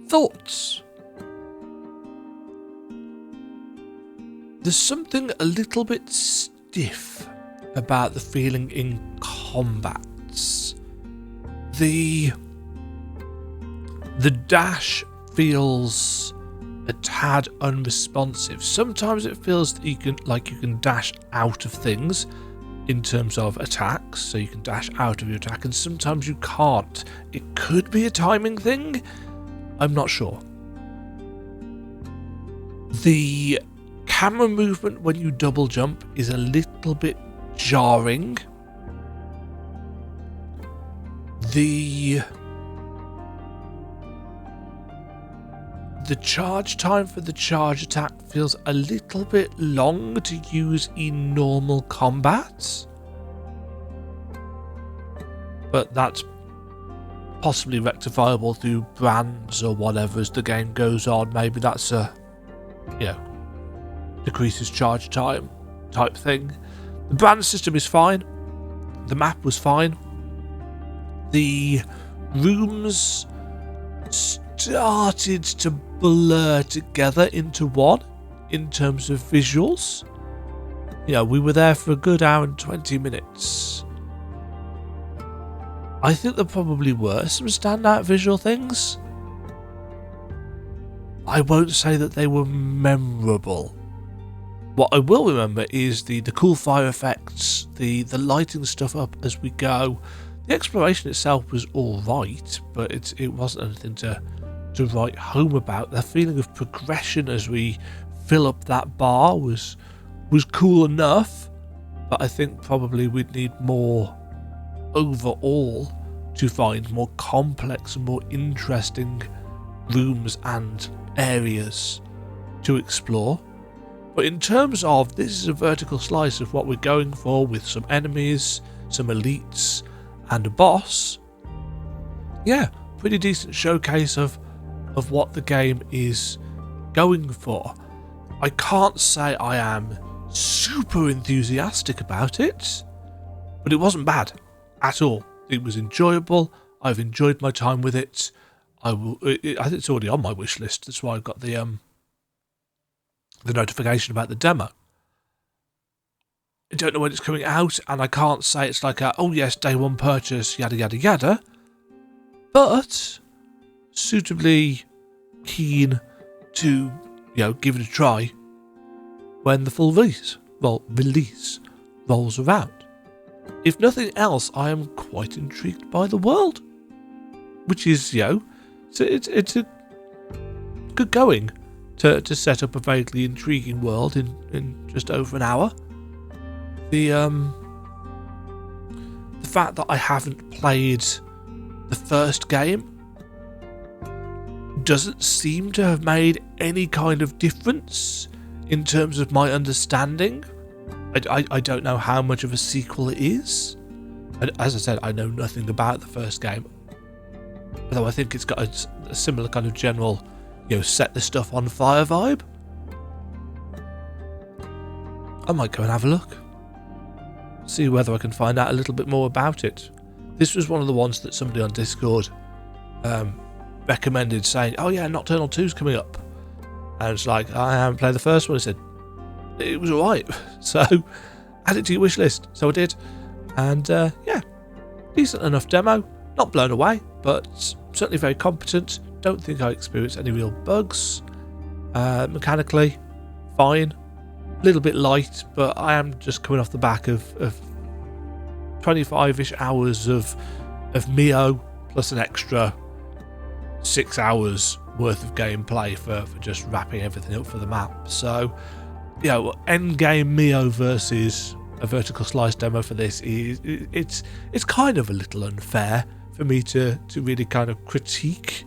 Thoughts? There's something a little bit stiff about the feeling in combats. The dash feels a tad unresponsive. Sometimes it feels that you can dash out of things in terms of attacks, so you can dash out of your attack, and sometimes you can't. It could be a timing thing. I'm not sure. The camera movement when you double jump is a little bit jarring. The charge time for the charge attack feels a little bit long to use in normal combat. But that's possibly rectifiable through brands or whatever as the game goes on. Maybe that's decreases charge time type thing. The brand system is fine. The map was fine. The rooms started to blur together into one in terms of visuals. We were there for a good hour and 20 minutes. I think there probably were some standout visual things. I won't say that they were memorable. What I will remember is the cool fire effects, the lighting stuff up as we go. The exploration itself was alright, but it wasn't anything to write home about. The feeling of progression as we fill up that bar was cool enough, but I think probably we'd need more overall to find more complex and more interesting rooms and areas to explore. But in terms of, this is a vertical slice of what we're going for, with some enemies, some elites and a boss. Pretty decent showcase of what the game is going for. I can't say I am super enthusiastic about it, but it wasn't bad at all. It was enjoyable. I've enjoyed my time with it. I think it's already on my wish list. That's why I've got the notification about the demo. I don't know when it's coming out, and I can't say it's like day one purchase, yada yada yada. But suitably keen to give it a try when the full release rolls around. If nothing else, I am quite intrigued by the world, which is it's a good going to set up a vaguely intriguing world in just over an hour. The fact that I haven't played the first game doesn't seem to have made any kind of difference in terms of my understanding. I don't know how much of a sequel it is. As I said, I know nothing about the first game. Although I think it's got a similar kind of general, set the stuff on fire vibe. I might go and have a look. See whether I can find out a little bit more about it. This was one of the ones that somebody on Discord recommended, saying, oh yeah, Nocturnal 2's coming up. And it's like, I haven't played the first one. I said, it was alright. So, add it to your wish list. So I did. And yeah, decent enough demo. Not blown away, but certainly very competent. Don't think I experienced any real bugs. Mechanically, fine. A little bit light, but I am just coming off the back of 25-ish hours of Mio, plus an extra 6 hours worth of gameplay for just wrapping everything up for the map. So, endgame Mio versus a vertical slice demo for this it's kind of a little unfair for me to really kind of critique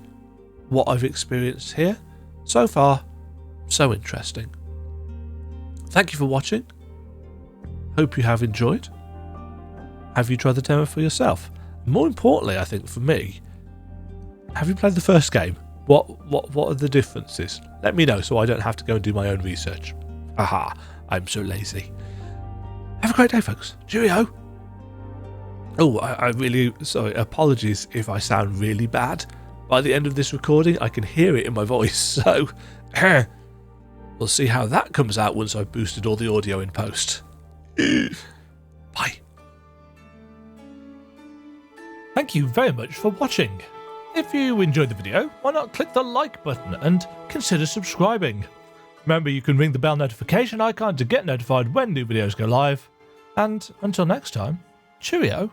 what I've experienced here. So far, so interesting. Thank you for watching. Hope you have enjoyed. Have you tried the demo for yourself? More importantly, I think for me, have you played the first game? What are the differences? Let me know so I don't have to go and do my own research. Aha, I'm so lazy. Have a great day, folks. Cheerio. Oh, I really, sorry, apologies if I sound really bad. By the end of this recording, I can hear it in my voice, so we'll see how that comes out once I've boosted all the audio in post. Bye. Thank you very much for watching. If you enjoyed the video, why not click the like button and consider subscribing. Remember, you can ring the bell notification icon to get notified when new videos go live. And until next time, cheerio.